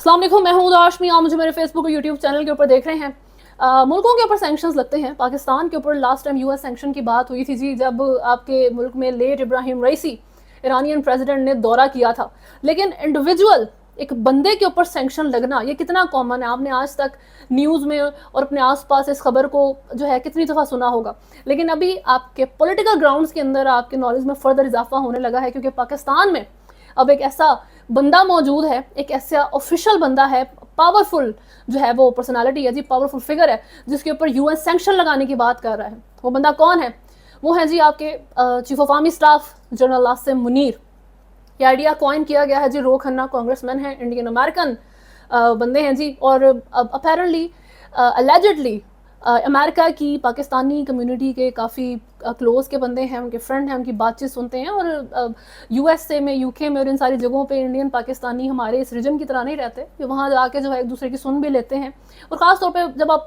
अस्सलाम वालेकुम, मैं हूं दाशमी। आप मुझे मेरे फेसबुक और यूट्यूब चैनल के ऊपर देख रहे हैं। मुल्कों के ऊपर सैंक्शंस लगते हैं। पाकिस्तान के ऊपर लास्ट टाइम यूएस सैंक्शन की बात हुई थी जी, जब आपके मुल्क में लेट इब्राहिम रईसी ईरानियन प्रेसिडेंट ने दौरा किया था। लेकिन इंडिविजुअल एक बंदे के ऊपर सैंक्शन लगना ये कितना कॉमन है? आपने आज तक न्यूज़ में और अपने आसपास इस खबर को जो है कितनी दफ़ा सुना होगा। लेकिन अभी आपके पॉलिटिकल ग्राउंड्स के अंदर आपके नॉलेज में फर्दर इजाफा होने लगा है, क्योंकि पाकिस्तान में अब एक ऐसा बंदा मौजूद है, एक ऐसा ऑफिशियल बंदा है, पावरफुल जो है वो पर्सनालिटी है जी, पावरफुल फिगर है, जिसके ऊपर यूएन सैंक्शन लगाने की बात कर रहा है। वो बंदा कौन है? वो है जी आपके chief of army staff general Asim Munir. ये आइडिया कॉइन किया गया है जी। रो खन्ना कांग्रेसमैन है, इंडियन अमेरिकन बंदे हैं जी, और अपेरेंटली अलेजेडली अमेरिका की पाकिस्तानी कम्युनिटी के काफ़ी क्लोज के बंदे हैं, उनके फ्रेंड हैं, उनकी बातचीत सुनते हैं। और यूएसए में, यूके में और इन सारी जगहों पे इंडियन पाकिस्तानी हमारे इस रीजन की तरह नहीं रहते, कि वहाँ जाके जो है एक दूसरे की सुन भी लेते हैं। और ख़ास तौर पे जब आप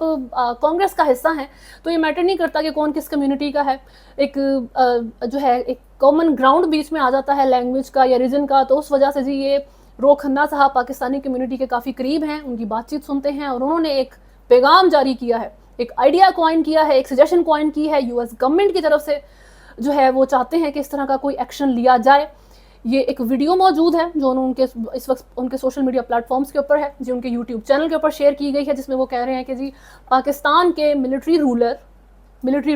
कांग्रेस का हिस्सा हैं तो ये मैटर नहीं करता कि कौन किस कम्युनिटी का है। एक जो है एक कॉमन ग्राउंड बीच में आ जाता है लैंग्वेज का या रीजन का। तो उस वजह से जी ये रो खन्ना साहब पाकिस्तानी कम्युनिटी के काफ़ी करीब हैं, उनकी बातचीत सुनते हैं, और उन्होंने एक पैगाम जारी किया है, एक आइडिया कॉइन किया है, एक सजेशन कॉइन की है यूएस गवर्नमेंट की तरफ से। जो है वो चाहते हैं कि इस तरह का कोई एक्शन लिया जाए। ये एक वीडियो मौजूद है जो उनके इस वक्त उनके सोशल मीडिया प्लेटफॉर्म्स के ऊपर है, जो उनके यूट्यूब चैनल के ऊपर शेयर की गई है, जिसमें वो कह रहे हैं कि जी पाकिस्तान के मिलिट्री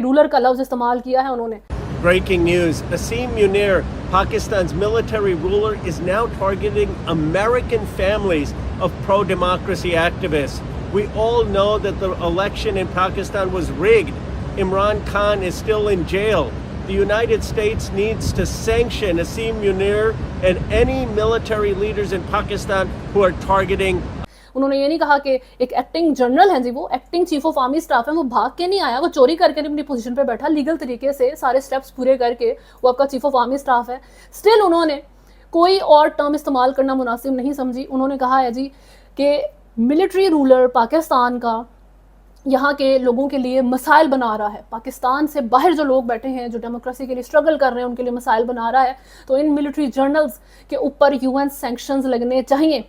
रूलर का लफ्ज़ इस्तेमाल किया है उन्होंने। Breaking news. Asim Munir, Pakistan's military ruler, is now targeting American families of pro-democracy activists. We all know that the election in Pakistan was rigged. Imran Khan is still in jail. The United States needs to sanction Asim Munir and any military leaders in Pakistan who are targeting. उन्होंने ये नहीं कहा कि एक acting general है जी, वो acting chief of army staff है, वो भाग के नहीं आया, वो चोरी करके अपनी पोजीशन पे बैठा, लीगल तरीके से सारे स्टेप्स पूरे करके वो आपका चीफ ऑफ आर्मी स्टाफ है। स्टिल उन्होंने कोई और टर्म इस्तेमाल करना मुनासिब नहीं समझी। उन्होंने कहा है जी कि मिलिट्री रूलर पाकिस्तान का यहाँ के लोगों के लिए मसाइल बना रहा है। पाकिस्तान से बाहर जो लोग बैठे हैं, जो डेमोक्रेसी के लिए स्ट्रगल कर रहे हैं, उनके लिए मसाइल बना रहा है। तो इन मिलिट्री जर्नल्स के ऊपर यूएन सैंक्शंस लगने चाहिए।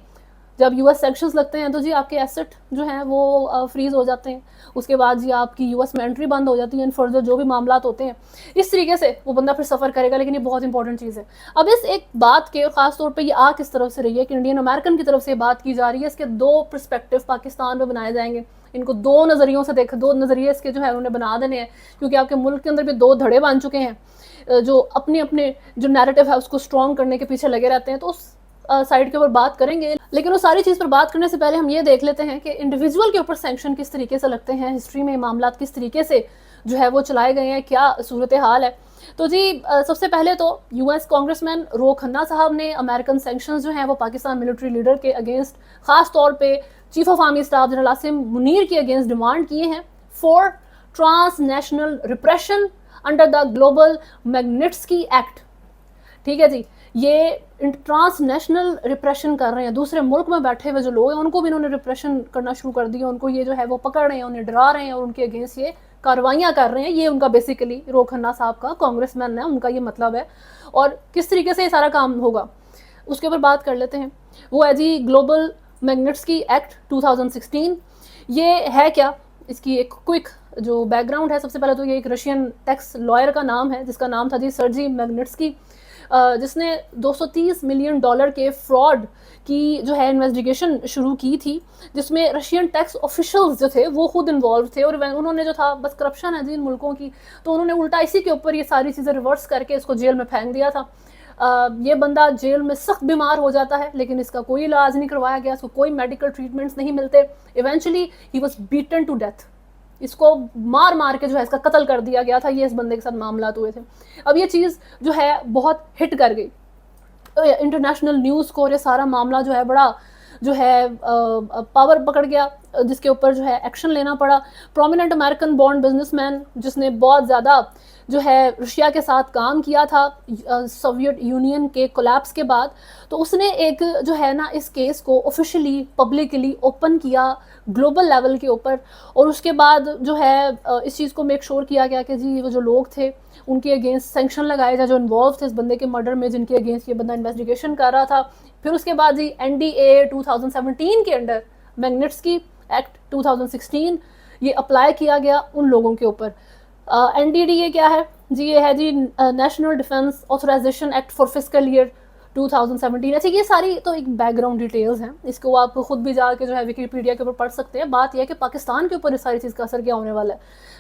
जब यूएस सैंक्शंस लगते हैं तो जी आपके एसेट जो हैं वो फ्रीज़ हो जाते हैं। उसके बाद जी आपकी यूएस में एंट्री बंद हो जाती है, फर्दर जो भी मामला होते हैं इस तरीके से वो बंदा फिर सफ़र करेगा। लेकिन ये बहुत इंपॉर्टेंट चीज़ है। अब इस एक बात के, और ख़ास तौर पे ये आ किस तरफ से रही है कि इंडियन अमेरिकन की तरफ से बात की जा रही है, इसके दो पर्सपेक्टिव पाकिस्तान में बनाए जाएंगे। इनको दो नज़रियों से दो नज़रिए इसके जो है उन्होंने बना देने हैं, क्योंकि आपके मुल्क के अंदर भी दो धड़े बन चुके हैं जो अपने अपने जो नैरेटिव है उसको स्ट्रॉन्ग करने के पीछे लगे रहते हैं। तो उस साइड के ऊपर बात करेंगे, लेकिन वो सारी चीज़ पर बात करने से पहले हम ये देख लेते हैं कि इंडिविजुअल के ऊपर सैंक्शन किस तरीके से लगते हैं, हिस्ट्री में मामला किस तरीके से जो है वो चलाए गए हैं, क्या सूरत हाल है। तो जी सबसे पहले तो यूएस कांग्रेसमैन रो खन्ना साहब ने अमेरिकन सैंक्शंस जो हैं वो पाकिस्तान मिलिट्री लीडर के अगेंस्ट, ख़ास तौर पे chief of army staff general Asim Munir के अगेंस्ट डिमांड किए हैं for transnational repression under the global Magnitsky act. ठीक है जी, ये ट्रांसनेशनल रिप्रेशन कर रहे हैं। दूसरे मुल्क में बैठे हुए जो लोग हैं उनको भी इन्होंने रिप्रेशन करना शुरू कर दिया। उनको ये जो है वो पकड़ रहे हैं, उन्हें डरा रहे हैं और उनके अगेंस्ट ये कार्रवाइयाँ कर रहे हैं। ये उनका बेसिकली रो खन्ना साहब का, कांग्रेसमैन है, उनका ये मतलब है। और किस तरीके से ये सारा काम होगा उसके ऊपर बात कर लेते हैं। वो है जी ग्लोबल मैग्निट्स्की एक्ट 2016। ये है क्या, इसकी एक क्विक जो बैकग्राउंड है। सबसे पहले तो ये एक रशियन टैक्स लॉयर का नाम है, जिसका नाम था जी सर्जी मैग्निट्स्की, जिसने 230 मिलियन डॉलर के फ्रॉड की जो है इन्वेस्टिगेशन शुरू की थी, जिसमें रशियन टैक्स ऑफिशियल्स जो थे वो खुद इन्वॉल्व थे। और उन्होंने जो था, बस करप्शन है जी इन मुल्कों की, तो उन्होंने उल्टा इसी के ऊपर ये सारी चीज़ें रिवर्स करके इसको जेल में फेंक दिया था। ये बंदा जेल में सख्त बीमार हो जाता है, लेकिन इसका कोई इलाज नहीं करवाया गया, इसको कोई मेडिकल ट्रीटमेंट्स नहीं मिलते। Eventually he was beaten to death. इसको मार मार के जो है इसका कत्ल कर दिया गया था। ये इस बंदे के साथ मामला हुए थे। अब ये चीज़ जो है बहुत हिट कर गई इंटरनेशनल न्यूज़ को, और ये सारा मामला जो है बड़ा जो है पावर पकड़ गया जिसके ऊपर जो है एक्शन लेना पड़ा। प्रोमिनेंट अमेरिकन बॉर्न बिजनेसमैन जिसने बहुत ज़्यादा जो है रशिया के साथ काम किया था सोवियत यूनियन के कोलैप्स के बाद, तो उसने एक जो है ना इस केस को ऑफिशियली पब्लिकली ओपन किया ग्लोबल लेवल के ऊपर। और उसके बाद जो है इस चीज़ को मेक श्योर किया गया कि जी वो जो लोग थे उनके अगेंस्ट सेंक्शन लगाए जाए जो इन्वॉल्व थे इस बंदे के मर्डर में, जिनके अगेंस्ट ये बंदा इन्वेस्टिगेशन कर रहा था। फिर उसके बाद जी NDA 2017 के अंडर मैग्निट्स्की एक्ट 2016 ये अप्लाई किया गया उन लोगों के ऊपर। NDDA क्या है जी? ये है जी national defence authorization act for fiscal year 2017। अच्छा, ये सारी तो एक बैकग्राउंड डिटेल्स हैं, इसको आप खुद भी जाके जो है विकिपीडिया के ऊपर पढ़ सकते हैं। बात यह है कि पाकिस्तान के ऊपर इस सारी चीज़ का असर क्या होने वाला है।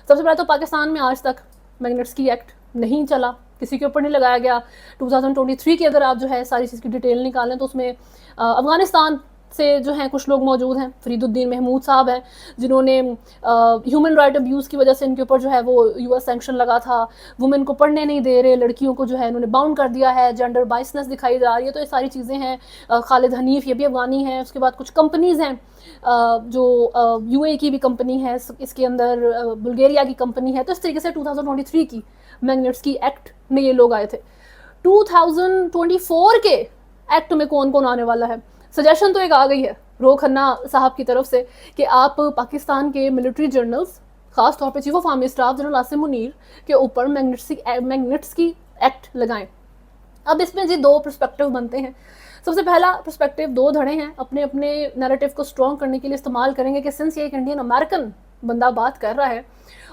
सबसे पहले तो पाकिस्तान में आज तक मैग्निट्स्की एक्ट नहीं चला, किसी के ऊपर नहीं लगाया गया। 2023 की अगर आप जो है सारी चीज़ की डिटेल निकालें तो उसमें अफ़गानिस्तान से जो हैं कुछ लोग मौजूद हैं। फरीदुद्दीन महमूद साहब हैं जिन्होंने ह्यूमन राइट अब्यूज़ की वजह से इनके ऊपर जो है वो US सेंक्शन लगा था। वुमेन को पढ़ने नहीं दे रहे, लड़कियों को जो है इन्होंने बाउंड कर दिया है, जेंडर बाइसनेस दिखाई जा रही है। तो ये सारी चीज़ें हैं। खालिद हनीफ ये भी अफगानी हैं। उसके बाद कुछ कंपनीज़ हैं जो UAE की भी कंपनी है, इसके अंदर बुल्गारिया की कंपनी है। तो इस तरीके से 2023 की मैग्निट्स्की एक्ट में ये लोग आए थे। 2024 के एक्ट में कौन कौन आने वाला है? सजेशन तो एक आ गई है रो खन्ना साहब की तरफ से कि आप पाकिस्तान के मिलिट्री जर्नल्स, खास तौर पे chief of army staff general Asim Munir के ऊपर मैग्निट्स्की एक्ट लगाएं। अब इसमें जी दो पर्सपेक्टिव बनते हैं। सबसे पहला पर्सपेक्टिव, दो धड़े हैं, अपने अपने नैरेटिव को स्ट्रॉन्ग करने के लिए इस्तेमाल करेंगे कि सिंस ये एक इंडियन अमेरिकन बंदा बात कर रहा है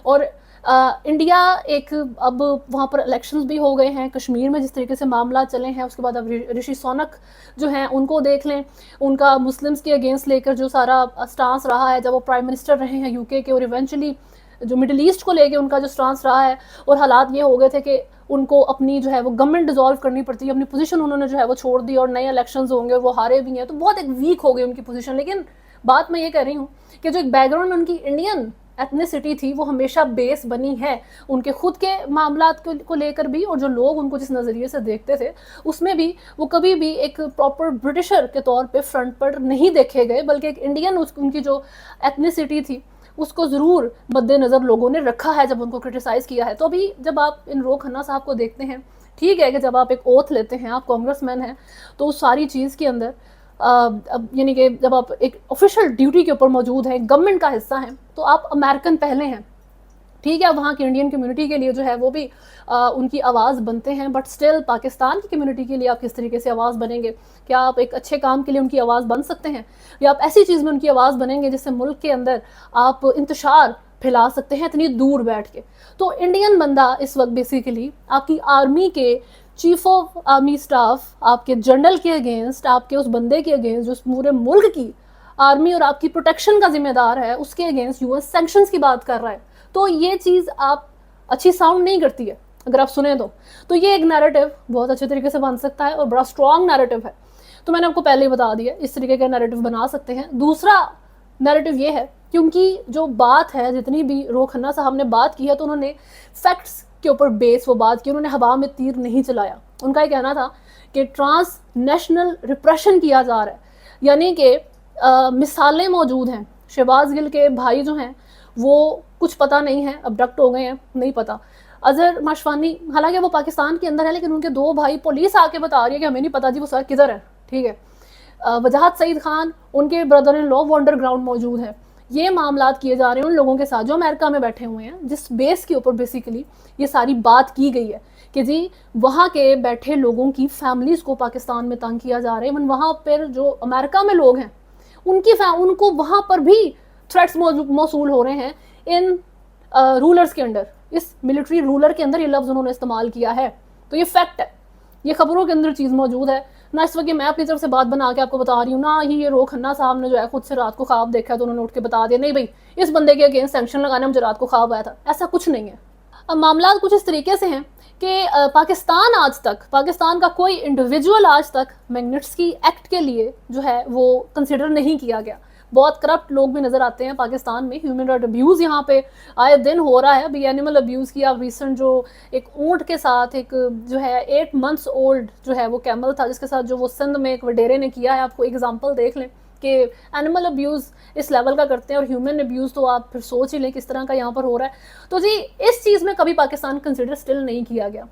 और इंडिया एक अब वहाँ पर इलेक्शंस भी हो गए हैं, कश्मीर में जिस तरीके से मामला चले हैं। उसके बाद अब ऋषि सोनक जो हैं उनको देख लें, उनका मुस्लिम्स के अगेंस्ट लेकर जो सारा स्टांस रहा है जब वो प्राइम मिनिस्टर रहे हैं UK के, और इवेंचुअली जो मिडिल ईस्ट को लेके उनका जो स्टांस रहा है, और हालात ये हो गए थे कि उनको अपनी जो है वो गवर्नमेंट डिसॉल्व करनी पड़ती है, अपनी पोजीशन उन्होंने जो है वो छोड़ दी और नए इलेक्शंस होंगे और वो हारे भी हैं, तो बहुत एक वीक हो गई उनकी पोजीशन। लेकिन बात मैं ये कह रही हूँ कि जो एक बैकग्राउंड में उनकी इंडियन एथनिसिटी थी वो हमेशा बेस बनी है उनके खुद के मामला को लेकर भी, और जो लोग उनको जिस नज़रिए से देखते थे उसमें भी वो कभी भी एक प्रॉपर ब्रिटिशर के तौर पे फ्रंट पर नहीं देखे गए, बल्कि एक इंडियन उनकी जो एथनिसिटी थी उसको ज़रूर मद्देनज़र लोगों ने रखा है जब उनको क्रिटिसाइज़ किया है। तो अभी जब आप इन रो खन्ना साहब को देखते हैं, ठीक है कि जब आप एक ओथ लेते हैं, आप कांग्रेसमैन हैं, तो उस सारी चीज़ के अंदर यानी कि जब आप एक ऑफिशियल ड्यूटी के ऊपर मौजूद हैं, गवर्नमेंट का हिस्सा हैं, तो आप अमेरिकन पहले हैं, ठीक है। वहाँ की इंडियन कम्युनिटी के लिए जो है वो भी उनकी आवाज़ बनते हैं, बट स्टिल पाकिस्तान की कम्युनिटी के लिए आप किस तरीके से आवाज़ बनेंगे? क्या आप एक अच्छे काम के लिए उनकी आवाज़ बन सकते हैं, या आप ऐसी चीज़ में उनकी आवाज़ बनेंगे जिससे मुल्क के अंदर आप इंतशार फैला सकते हैं इतनी दूर बैठ के? तो इंडियन बंदा इस वक्त बेसिकली आपकी आर्मी के चीफ ऑफ आर्मी स्टाफ, आपके जनरल के अगेंस्ट, आपके उस बंदे के अगेंस्ट जो पूरे मुल्क की आर्मी और आपकी प्रोटेक्शन का जिम्मेदार है, उसके अगेंस्ट US सैंक्शंस की बात कर रहा है। तो ये चीज़ आप अच्छी साउंड नहीं करती है अगर आप सुने तो ये एक नैरेटिव बहुत अच्छे तरीके से बन सकता है और बड़ा स्ट्रॉन्ग नैरेटिव है। तो मैंने आपको पहले ही बता दिया इस तरीके का नैरेटिव बना सकते हैं। दूसरा नैरेटिव ये है, क्योंकि जो बात है, जितनी भी रो खन्ना साहब ने बात की है, तो उन्होंने फैक्ट्स के ऊपर बेस वो बात की, उन्होंने हवा में तीर नहीं चलाया। उनका ये कहना था कि ट्रांस नेशनल रिप्रेशन किया जा रहा है, यानी कि मिसालें मौजूद हैं। शहबाज गिल के भाई जो हैं वो कुछ पता नहीं है, अबडक्ट हो गए हैं, नहीं पता। अजहर माशवानी, हालांकि वो पाकिस्तान के अंदर है, लेकिन उनके दो भाई, पुलिस आके बता रही है कि हमें नहीं पता जी वो सर किधर है, ठीक है। वजाहत सईद खान, उनके ब्रदर इन लॉ वो अंडरग्राउंड मौजूद है। ये मामलात किए जा रहे हैं उन लोगों के साथ जो अमेरिका में बैठे हुए हैं, जिस बेस के ऊपर बेसिकली ये सारी बात की गई है कि जी वहाँ के बैठे लोगों की फैमिलीज़ को पाकिस्तान में तंग किया जा रहा है। इवन वहाँ पर जो अमेरिका में लोग हैं उनको वहाँ पर भी थ्रेट्स मौसूल हो रहे हैं इन रूलर्स के अंडर, इस मिलिट्री रूलर के अंदर ये लफ्ज़ उन्होंने इस्तेमाल किया है। तो ये फैक्ट है, ये खबरों के अंदर चीज़ मौजूद है ना। इस वक्त मैं अपनी तरफ से बात बना के आपको बता रही हूँ ना, ही ये रो खन्ना साहब ने जो है खुद से रात को ख्वाब देखा तो उन्होंने उठ के बता दिया नहीं भाई इस बंदे के अगेंस्ट सैंक्शन लगाने मुझे रात को ख्वाब आया था। ऐसा कुछ नहीं है। अब मामला कुछ इस तरीके से हैं कि पाकिस्तान का कोई इंडिविजुअल आज तक मैग्निट्स्की एक्ट के लिए जो है वो कंसिडर नहीं किया गया। बहुत करप्ट लोग भी नज़र आते हैं पाकिस्तान में। ह्यूमन राइट अब्यूज़ यहाँ पे आए दिन हो रहा है। अभी एनिमल अब्यूज़ की आप रिसेंट जो एक ऊँट के साथ एक जो है 8 months ओल्ड जो है वो कैमल था जिसके साथ जो वो सिंध में एक वडेरे ने किया है, आपको एग्जांपल देख लें कि एनिमल अब्यूज़ इस लेवल का करते हैं और ह्यूमन अब्यूज़ तो आप फिर सोच ही लें किस तरह का यहाँ पर हो रहा है। तो जी इस चीज़ में कभी पाकिस्तान कंसिडर स्टिल नहीं किया गया।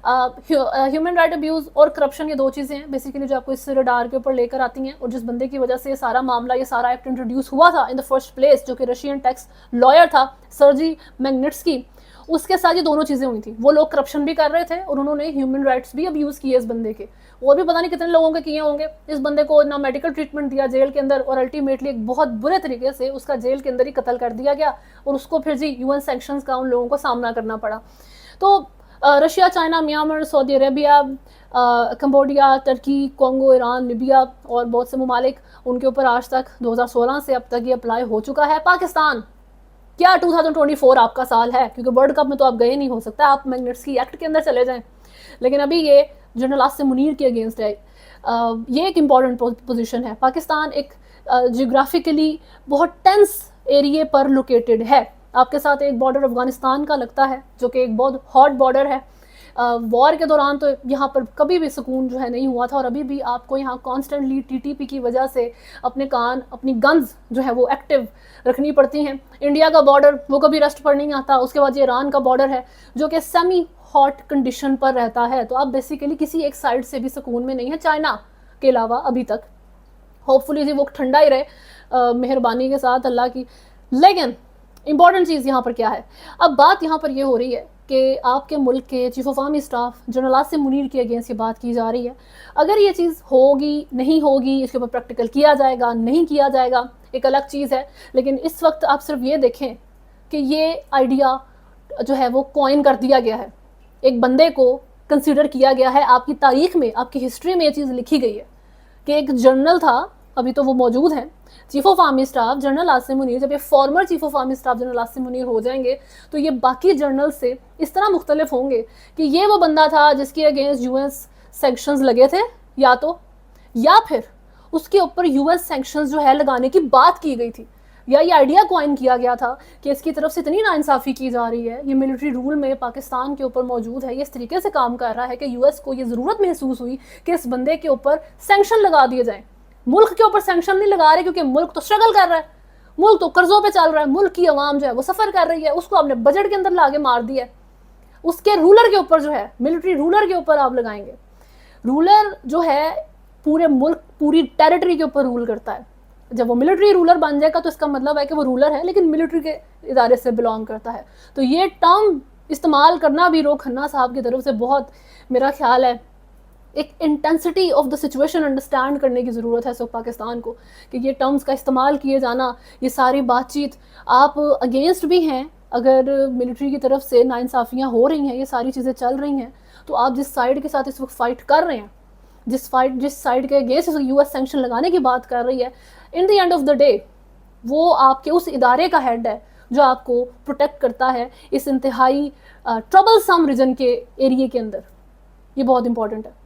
ह्यूमन राइट अब्यूज़ और करप्शन ये दो चीज़ें हैं बेसिकली जो आपको इस रडार के ऊपर लेकर आती हैं, और जिस बंदे की वजह से ये सारा मामला, ये सारा एक्ट इंट्रोड्यूस हुआ था इन द फर्स्ट प्लेस, जो कि रशियन टैक्स लॉयर था सर्जी मैग्निट्स्की, उसके साथ ये दोनों चीज़ें हुई थी। वो लोग करप्शन भी कर रहे थे और उन्होंने ह्यूमन राइट्स भी अब्यूज़ किए इस बंदे के, और भी पता नहीं कितने लोगों के किए होंगे। इस बंदे को ना मेडिकल ट्रीटमेंट दिया जेल के अंदर, और अल्टीमेटली एक बहुत बुरे तरीके से उसका जेल के अंदर ही कत्ल कर दिया गया, और उसको फिर जी यूएन सैंक्शंस का उन लोगों को सामना करना पड़ा। तो Russia, China, Myanmar, Saudi Arabia, Cambodia, Turkey, Congo, Iran, Libya और बहुत से ममालिक, उनके ऊपर आज तक 2016 से अब तक ये अप्लाई हो चुका है। पाकिस्तान, क्या 2024 आपका साल है? क्योंकि वर्ल्ड कप में तो आप गए नहीं, हो सकता है आप मैग्निट्स्की एक्ट के अंदर चले जाएं, लेकिन अभी ये जनरल आसिम मुनीर के अगेंस्ट है। ये एक इम्पॉर्टेंट पोजीशन है। पाकिस्तान एक जियोग्राफिकली बहुत टेंस एरिए पर लोकेटेड है। आपके साथ एक बॉर्डर अफगानिस्तान का लगता है, जो कि एक बहुत हॉट बॉर्डर है। वॉर के दौरान तो यहाँ पर कभी भी सुकून जो है नहीं हुआ था, और अभी भी आपको यहाँ कॉन्स्टेंटली टीटीपी की वजह से अपने कान, अपनी गन्स जो है वो एक्टिव रखनी पड़ती हैं। इंडिया का बॉर्डर वो कभी रेस्ट पर नहीं आता। उसके बाद ये ईरान का बॉर्डर है जो कि सेमी हॉट कंडीशन पर रहता है। तो आप बेसिकली किसी एक साइड से भी सुकून में नहीं है, चाइना के अलावा अभी तक। होपफुली जी वो ठंडा ही रहे मेहरबानी के साथ अल्लाह की। लेकिन इंपॉर्टेंट चीज़ यहाँ पर क्या है? अब बात यहाँ पर ये हो रही है कि आपके मुल्क के chief of army staff general Asim Munir के अगेंस्ट ये बात की जा रही है। अगर ये चीज़ होगी, नहीं होगी, इसके ऊपर प्रैक्टिकल किया जाएगा, नहीं किया जाएगा, एक अलग चीज़ है। लेकिन इस वक्त आप सिर्फ ये देखें कि ये आइडिया जो है वो कॉइन कर दिया गया है, एक बंदे को कंसिडर किया गया है। आपकी तारीख में, आपकी हिस्ट्री में ये चीज़ लिखी गई है कि एक जनरल था, अभी तो वो मौजूद हैं, chief of army staff general Asim Munir. जब ये former chief of army staff general Asim Munir हो जाएंगे तो ये बाकी जनरल से इस तरह मुख्तलिफ होंगे कि ये वो बंदा था जिसके अगेंस्ट यूएस सैंक्शंस लगे थे, या फिर उसके ऊपर यूएस सैंक्शंस जो है लगाने की बात की गई थी, या ये आइडिया कॉइन किया गया था कि इसकी तरफ से इतनी नाइंसाफ़ी की जा रही है, ये मिलिट्री रूल में पाकिस्तान के ऊपर मौजूद है, ये इस तरीके से काम कर रहा है कि यूएस को ये ज़रूरत महसूस हुई कि इस बंदे के ऊपर सैंक्शन लगा दिए जाएं। मुल्क के ऊपर सैंक्शन नहीं लगा रहे क्योंकि मुल्क तो स्ट्रगल कर रहा है, मुल्क तो कर्जों पे चल रहा है, मुल्क की आवाम जो है वो सफ़र कर रही है, उसको आपने बजट के अंदर ला के मार दिया है। उसके रूलर के ऊपर जो है, मिलिट्री रूलर के ऊपर आप लगाएंगे। रूलर जो है पूरे मुल्क, पूरी टेरिटरी के ऊपर रूल करता है। जब वो मिलिट्री रूलर बन जाएगा तो इसका मतलब है कि वो रूलर है लेकिन मिलिट्री के इदारे से बिलोंग करता है। तो ये टर्म इस्तेमाल करना भी रो खन्ना साहब की तरफ से बहुत, मेरा ख्याल है, एक intensity of the situation understand करने की ज़रूरत है सब पाकिस्तान को, कि ये टर्म्स का इस्तेमाल किए जाना, ये सारी बातचीत आप अगेंस्ट भी हैं। अगर मिलिट्री की तरफ से नाइंसाफ़ियाँ हो रही हैं, ये सारी चीज़ें चल रही हैं, तो आप जिस साइड के साथ इस वक्त फ़ाइट कर रहे हैं, जिस साइड के अगेंस्ट यूएस सैंक्शन लगाने की बात कर रही है, in the end of the day वो आपके उस इदारे का हेड है जो आपको प्रोटेक्ट करता है इस इंतहाई ट्रबल सम रीजन के एरिए के अंदर। ये बहुत इंपॉर्टेंट है।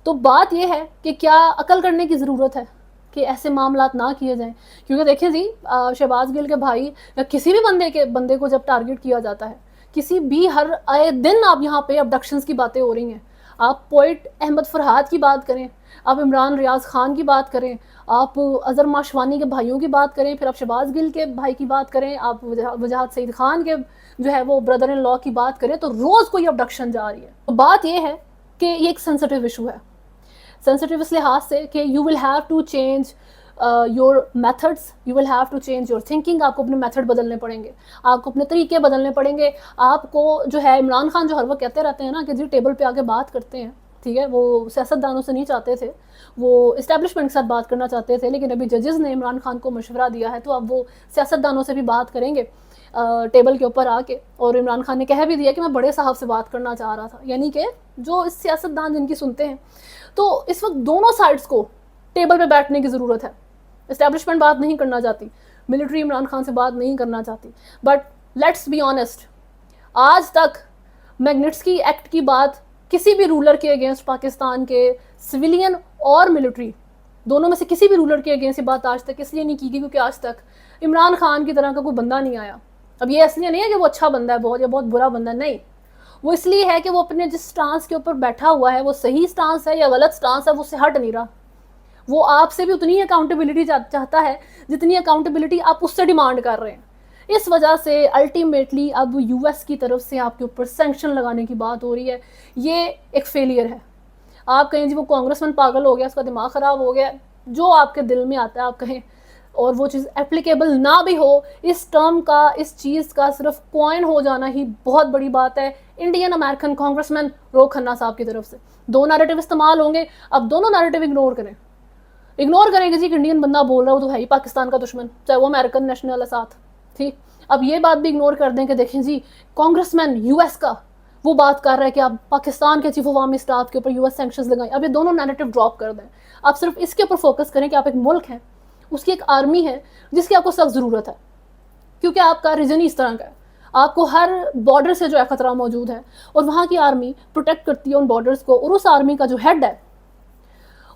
तो बात यह है कि क्या अकल करने की ज़रूरत है कि ऐसे मामलात ना किए जाएं, क्योंकि देखिए जी शहबाज गिल के भाई या किसी भी बंदे को जब टारगेट किया जाता है, किसी भी, हर आए दिन आप यहाँ पे अबडक्शंस की बातें हो रही हैं। आप पोइट अहमद फरहाद की बात करें, आप इमरान रियाज खान की बात करें, आप अजहर माशवानी के भाइयों की बात करें, फिर आप शहबाज गिल के भाई की बात करें, आप वजाहत सईद खान के जो है वो ब्रदर इन लॉ की बात करें, तो रोज़ कोई अबडक्शन जा रही है। तो बात यह है कि ये एक सेंसिटिव इशू है। सेंसिटिव इस लिहाज से कि you will have to change your methods, you will have to change your thinking. आपको अपने मेथड बदलने पड़ेंगे, आपको अपने तरीके बदलने पड़ेंगे। आपको जो है, इमरान खान जो हर वक्त कहते रहते हैं ना कि जी टेबल पे आके बात करते हैं, ठीक है, वो सियासतदानों से नहीं चाहते थे, वो इस्टेब्लिशमेंट के साथ बात करना चाहते थे, लेकिन अभी जजेस ने इमरान खान को मशवरा दिया है तो अब वो सियासतदानों से भी बात करेंगे टेबल के ऊपर आके। और इमरान खान ने कह भी दिया कि मैं बड़े साहब से बात करना चाह रहा था, यानी कि जो इस सियासतदान जिनकी सुनते हैं। तो इस वक्त दोनों साइड्स को टेबल पे बैठने की ज़रूरत है। इस्टेब्लिशमेंट बात नहीं करना चाहती, मिलिट्री इमरान खान से बात नहीं करना चाहती, बट लेट्स बी ऑनेस्ट, आज तक मैग्निट्स्की एक्ट की बात किसी भी रूलर के अगेंस्ट, पाकिस्तान के सिविलियन और मिलिट्री दोनों में से किसी भी रूलर के अगेंस्ट ये बात आज तक इसलिए नहीं की गई क्योंकि आज तक इमरान खान की तरह का कोई बंदा नहीं आया। अब ये इसलिए नहीं है कि वो अच्छा बंदा है बहुत या बहुत बुरा बंदा, नहीं, वो इसलिए है कि वो अपने जिस स्टांस के ऊपर बैठा हुआ है वो सही स्टांस है या गलत स्टांस है, वो उससे हट नहीं रहा, वो आपसे भी उतनी अकाउंटेबिलिटी चाहता है जितनी अकाउंटेबिलिटी आप उससे डिमांड कर रहे हैं। इस वजह से अल्टीमेटली अब यूएस की तरफ से आपके ऊपर सैंक्शन लगाने की बात हो रही है। ये एक फेलियर है। आप कहें जी वो कांग्रेसमैन पागल हो गया, उसका दिमाग ख़राब हो गया, जो आपके दिल में आता है आप कहें, और वो चीज़ एप्लीकेबल ना भी हो, इस टर्म का, इस चीज़ का सिर्फ कॉइन हो जाना ही बहुत बड़ी बात है। Indian American congressman Rohit Khanna साहब की तरफ से 2 नैरेटिव इस्तेमाल होंगे। अब दोनों नैरेटिव इग्नोर करेंगे जी, इंडियन बंदा बोल रहा हो तो है ही पाकिस्तान का दुश्मन, चाहे वो अमेरिकन नेशनल है साथ, ठीक। अब ये बात भी इग्नोर कर दें कि देखें जी कांग्रेसमैन यूएस का वो बात कर रहा है कि आप पाकिस्तान के चीफ ऑफ आर्मी स्टाफ के ऊपर यूएस सैंक्शंस लगाएं। अब ये दोनों नैरेटिव ड्रॉप कर दें, आप सिर्फ इसके ऊपर फोकस करें कि आप एक मुल्क हैं, उसकी एक आर्मी है जिसकी आपको सख्त ज़रूरत है, क्योंकि आपका रीजन ही इस तरह का है। आपको हर बॉर्डर से जो है ख़तरा मौजूद है और वहाँ की आर्मी प्रोटेक्ट करती है उन बॉर्डर्स को, और उस आर्मी का जो हेड है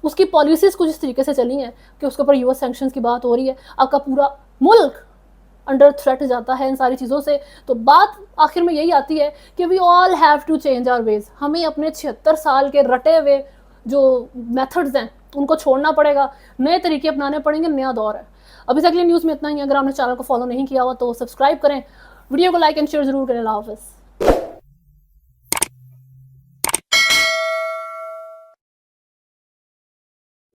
उसकी पॉलिसीज़ कुछ इस तरीके से चली हैं कि उसके ऊपर यूएस सैंक्शंस की बात हो रही है। आपका पूरा मुल्क अंडर थ्रेट जाता है इन सारी चीज़ों से। तो बात आखिर में यही आती है कि we all have to change our ways. हमें अपने 76 साल के रटे हुए जो मेथड्स हैं उनको छोड़ना पड़ेगा, नए तरीके अपनाने पड़ेंगे, नया दौर है। अभी तक के लिए न्यूज़ में इतना ही है। अगर आपने चैनल को फॉलो नहीं किया हुआ तो सब्सक्राइब करें, वीडियो को लाइक एंड शेयर जरूर करें। अल्लाह हाफ़िज़।